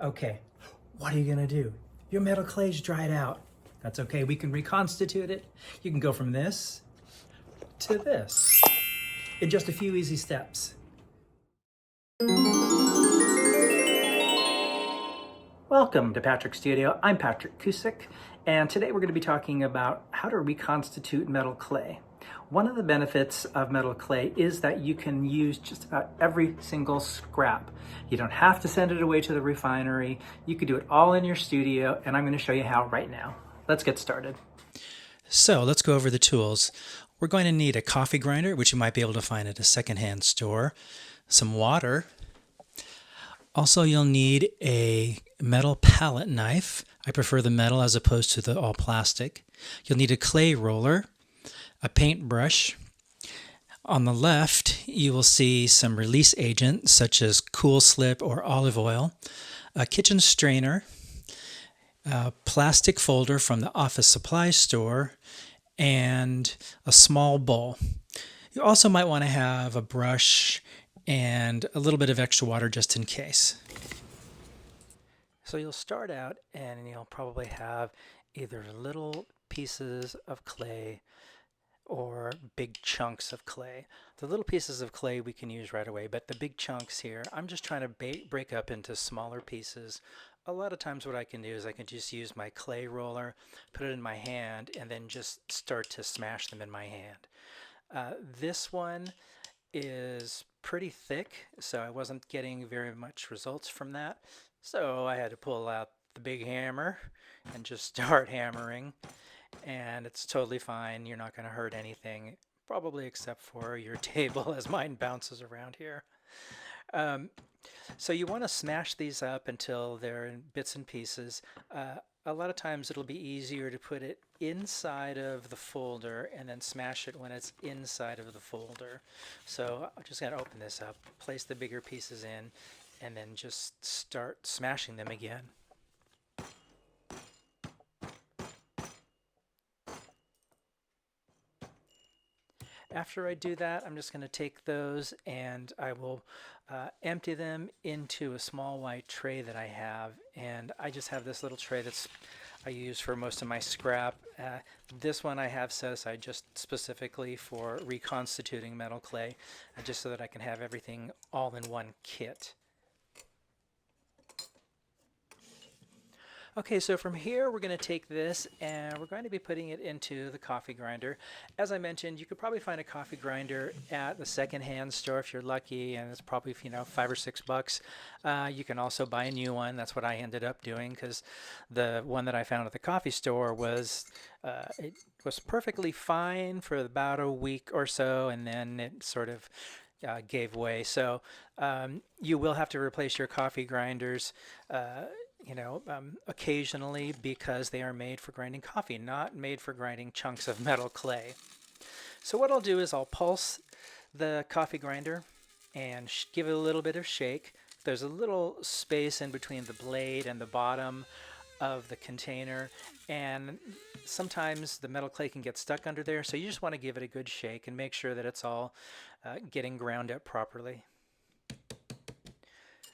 Okay, what are you gonna do? Your metal clay's dried out. That's okay, we can reconstitute it. You can go from this to this in just a few easy steps. Welcome to Patrick's Studio. I'm Patrick Kusick, and today we're going to be talking about how to reconstitute metal clay. One of the benefits of metal clay is that you can use just about every single scrap. You don't have to send it away to the refinery. You can do it all in your studio, and I'm going to show you how right now. Let's get started. So let's go over the tools. We're going to need a coffee grinder, which you might be able to find at a secondhand store, some water. Also, you'll need a metal palette knife. I prefer the metal as opposed to the all plastic. You'll need a clay roller, a paintbrush. On the left, you will see some release agent such as Cool Slip or olive oil, a kitchen strainer, a plastic folder from the office supply store, and a small bowl. You also might want to have a brush and a little bit of extra water just in case. So you'll start out and you'll probably have either little pieces of clay or big chunks of clay. The little pieces of clay we can use right away, but the big chunks here, I'm just trying to break up into smaller pieces. A lot of times what I can do is I can just use my clay roller, put it in my hand, and then just start to smash them in my hand. This one is pretty thick, so I wasn't getting very much results from that. So I had to pull out the big hammer and just start hammering. And it's totally fine. You're not going to hurt anything, probably except for your table as mine bounces around here. So you want to smash these up until they're in bits and pieces. A lot of times it'll be easier to put it inside of the folder and then smash it when it's inside of the folder. So I'm just going to open this up, place the bigger pieces in, and then just start smashing them again. After I do that, I'm just going to take those and I will empty them into a small white tray that I have. And I just have this little tray that's I use for most of my scrap. This one I have set aside just specifically for reconstituting metal clay, just so that I can have everything all in one kit. Okay, so from here we're going to take this and we're going to be putting it into the coffee grinder. As I mentioned, you could probably find a coffee grinder at the secondhand store if you're lucky, and it's probably, $5 or $6. You can also buy a new one. That's what I ended up doing, because the one that I found at the coffee store was it was perfectly fine for about a week or so, and then it sort of gave way. So you will have to replace your coffee grinders occasionally, because they are made for grinding coffee, not made for grinding chunks of metal clay. So what I'll do is I'll pulse the coffee grinder and give it a little bit of shake. There's a little space in between the blade and the bottom of the container, and sometimes the metal clay can get stuck under there, so you just want to give it a good shake and make sure that it's all getting ground up properly.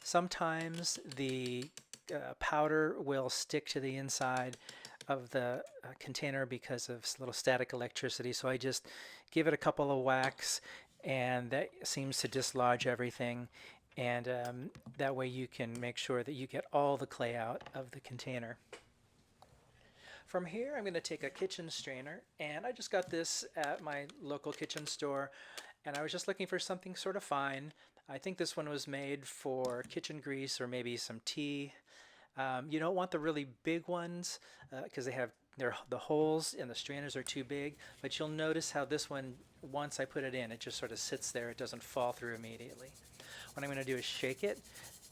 Sometimes the powder will stick to the inside of the container because of little static electricity, so I just give it a couple of whacks and that seems to dislodge everything, and that way you can make sure that you get all the clay out of the container. From here I'm going to take a kitchen strainer, and I just got this at my local kitchen store, and I was just looking for something sort of fine. I think this one was made for kitchen grease or maybe some tea. You don't want the really big ones because the holes in the strainers are too big, but you'll notice how this one, once I put it in, it just sort of sits there. It doesn't fall through immediately. What I'm going to do is shake it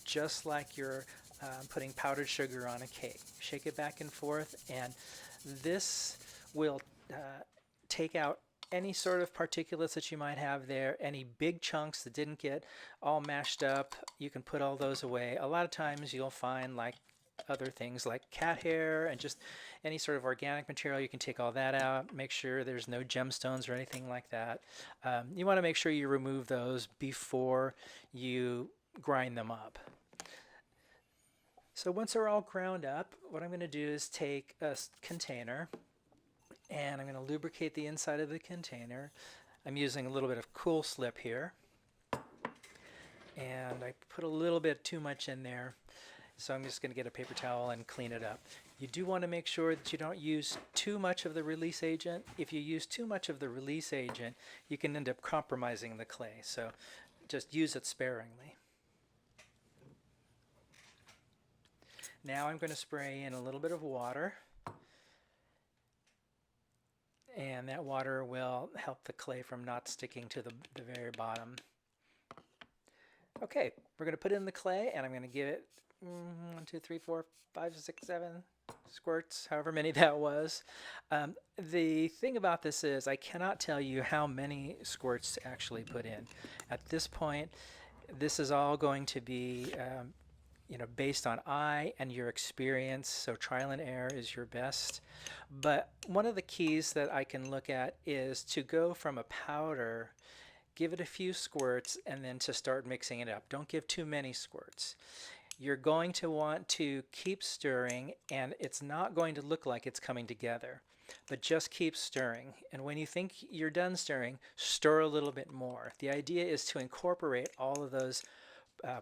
just like you're putting powdered sugar on a cake. Shake it back and forth, and this will take out any sort of particulates that you might have there. Any big chunks that didn't get all mashed up, you can put all those away. A lot of times you'll find, like other things like cat hair and just any sort of organic material, you can take all that out. Make sure there's no gemstones or anything like that. You want to make sure you remove those before you grind them up. So once they're all ground up, what I'm going to do is take a container and I'm going to lubricate the inside of the container. I'm using a little bit of cool slip here, and I put a little bit too much in there, so I'm just going to get a paper towel and clean it up. You do want to make sure that you don't use too much of the release agent. If you use too much of the release agent, you can end up compromising the clay, so just use it sparingly. Now I'm going to spray in a little bit of water, and that water will help the clay from not sticking to the very bottom. Okay, we're going to put in the clay, and I'm going to give it 1, 2, 3, 4, 5, 6, 7 squirts, however many that was. The thing about this is I cannot tell you how many squirts to actually put in. At this point, this is all going to be based on eye and your experience, so trial and error is your best. But one of the keys that I can look at is to go from a powder, give it a few squirts, and then to start mixing it up. Don't give too many squirts. You're going to want to keep stirring, and it's not going to look like it's coming together, but just keep stirring. And when you think you're done stirring, stir a little bit more. The idea is to incorporate all of those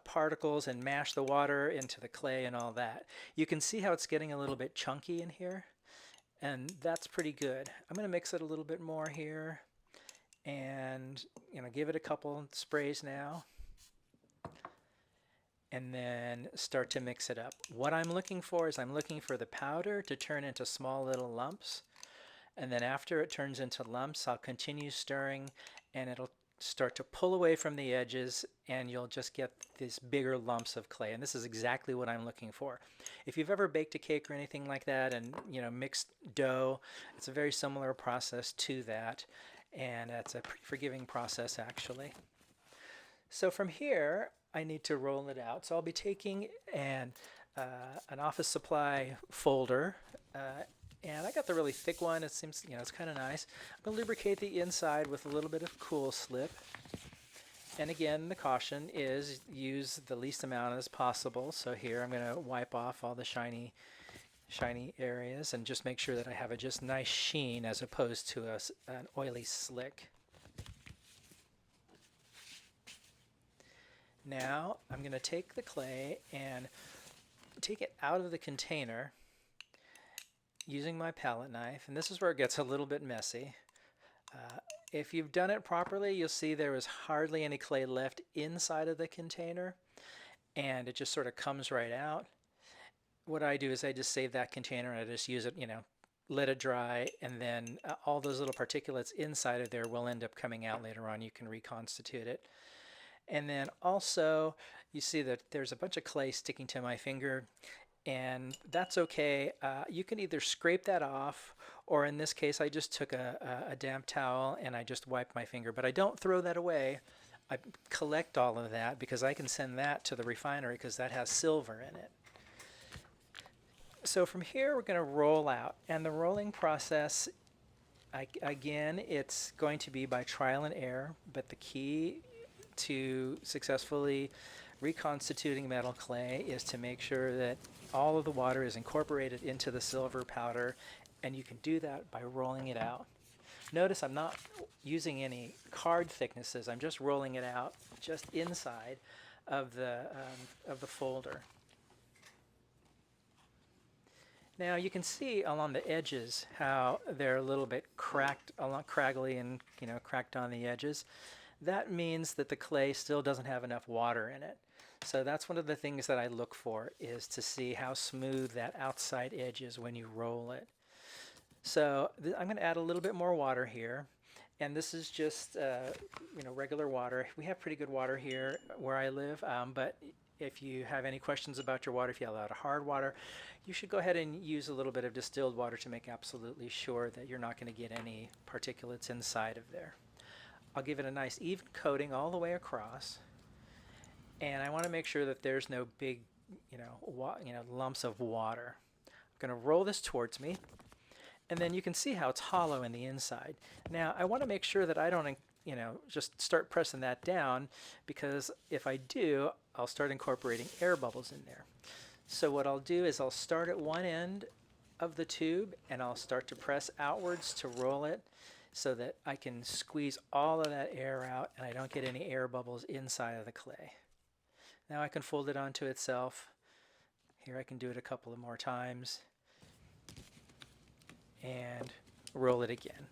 particles and mash the water into the clay and all that. You can see how it's getting a little bit chunky in here, and that's pretty good. I'm going to mix it a little bit more here, and give it a couple sprays now, and then start to mix it up. What I'm looking for is I'm looking for the powder to turn into small little lumps, and then after it turns into lumps, I'll continue stirring, and it'll start to pull away from the edges, and you'll just get these bigger lumps of clay. And this is exactly what I'm looking for. If you've ever baked a cake or anything like that and mixed dough, it's a very similar process to that, and it's a pretty forgiving process actually. So from here I need to roll it out. So I'll be taking an office supply folder, and I got the really thick one. It seems, it's kind of nice. I'm going to lubricate the inside with a little bit of cool slip. And again, the caution is use the least amount as possible. So here I'm going to wipe off all the shiny areas and just make sure that I have a just nice sheen as opposed to an oily slick. Now I'm going to take the clay and take it out of the container using my palette knife, and this is where it gets a little bit messy. If you've done it properly, you'll see there is hardly any clay left inside of the container, and it just sort of comes right out. What I do is I just save that container and I just use it, let it dry, and then all those little particulates inside of there will end up coming out later on. You can reconstitute it. And then also you see that there's a bunch of clay sticking to my finger, and that's okay. You can either scrape that off, or in this case I just took a damp towel and I just wiped my finger, but I don't throw that away. I collect all of that because I can send that to the refinery because that has silver in it. So from here we're going to roll out, and the rolling process, again, it's going to be by trial and error, but the key to successfully reconstituting metal clay is to make sure that all of the water is incorporated into the silver powder, and you can do that by rolling it out. Notice I'm not using any card thicknesses. I'm just rolling it out just inside of the folder. Now you can see along the edges how they're a little bit cracked, craggly, and cracked on the edges. That means that the clay still doesn't have enough water in it. So that's one of the things that I look for, is to see how smooth that outside edge is when you roll it. So I'm going to add a little bit more water here, and this is just regular water. We have pretty good water here where I live, but if you have any questions about your water, if you have a lot of hard water, you should go ahead and use a little bit of distilled water to make absolutely sure that you're not going to get any particulates inside of there. I'll give it a nice even coating all the way across, and I want to make sure that there's no big lumps of water. I'm going to roll this towards me, and then you can see how it's hollow in the inside. Now I want to make sure that I don't just start pressing that down, because if I do, I'll start incorporating air bubbles in there. So what I'll do is I'll start at one end of the tube and I'll start to press outwards to roll it so that I can squeeze all of that air out and I don't get any air bubbles inside of the clay. Now I can fold it onto itself. Here I can do it a couple of more times and roll it again.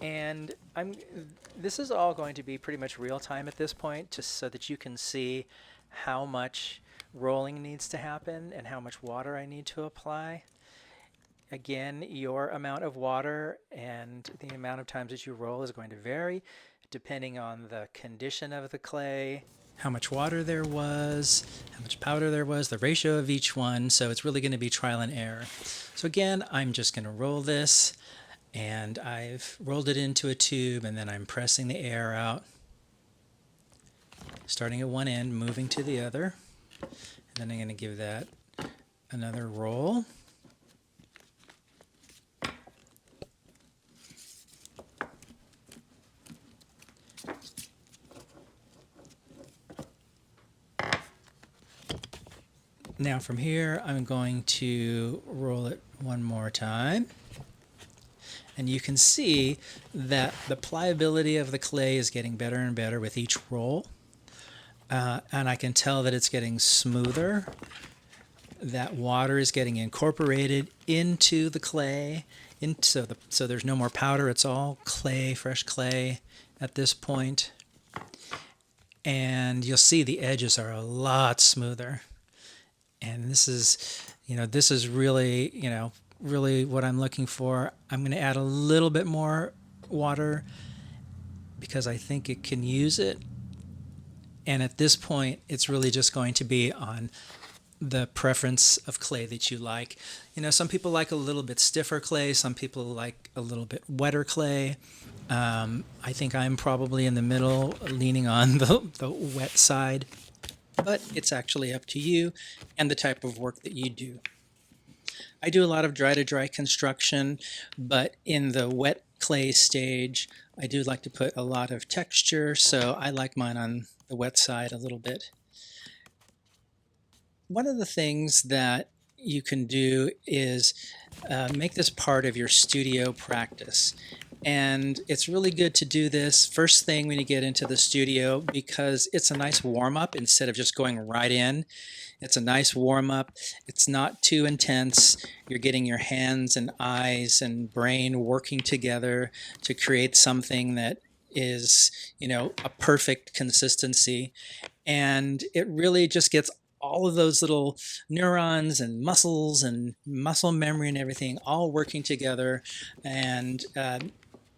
And this is all going to be pretty much real time at this point, just so that you can see how much rolling needs to happen and how much water I need to apply. Again, your amount of water and the amount of times that you roll is going to vary depending on the condition of the clay, how much water there was, how much powder there was, the ratio of each one. So it's really going to be trial and error. So again, I'm just going to roll this. And I've rolled it into a tube and then I'm pressing the air out, starting at one end, moving to the other. And then I'm going to give that another roll. Now from here, I'm going to roll it one more time. And you can see that the pliability of the clay is getting better and better with each roll. And I can tell that it's getting smoother. That water is getting incorporated into the clay. So there's no more powder. It's all clay, fresh clay at this point. And you'll see the edges are a lot smoother. And this is really, really what I'm looking for. I'm going to add a little bit more water because I think it can use it. And at this point, it's really just going to be on the preference of clay that you like. Some people like a little bit stiffer clay. Some people like a little bit wetter clay. I think I'm probably in the middle, leaning on the wet side. But it's actually up to you and the type of work that you do. I do a lot of dry-to-dry construction, but in the wet clay stage, I do like to put a lot of texture, so I like mine on the wet side a little bit. One of the things that you can do is make this part of your studio practice. And it's really good to do this first thing when you get into the studio because it's a nice warm-up instead of just going right in. It's a nice warm-up. It's not too intense. You're getting your hands and eyes and brain working together to create something that is, a perfect consistency. And it really just gets all of those little neurons and muscles and muscle memory and everything all working together. And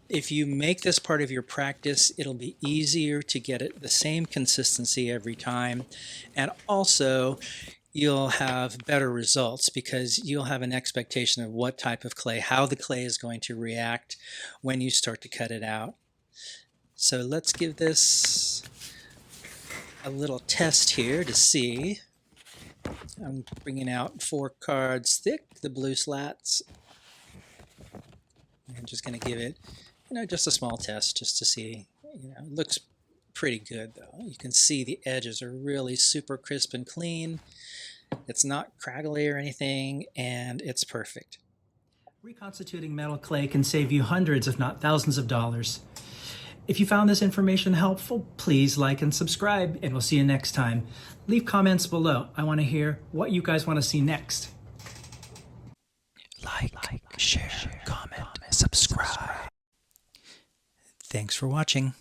if you make this part of your practice, it'll be easier to get it the same consistency every time. And also, you'll have better results because you'll have an expectation of what type of clay, how the clay is going to react when you start to cut it out. So let's give this a little test here to see. I'm bringing out 4 cards thick, the blue slats. I'm just going to give it just a small test just to see. It looks pretty good though. You can see the edges are really super crisp and clean. It's not craggly or anything, and it's perfect. Reconstituting metal clay can save you hundreds, if not thousands of dollars. If you found this information helpful, please like and subscribe, and we'll see you next time. Leave comments below. I want to hear what you guys want to see next. Like, share, comment, subscribe. Thanks for watching.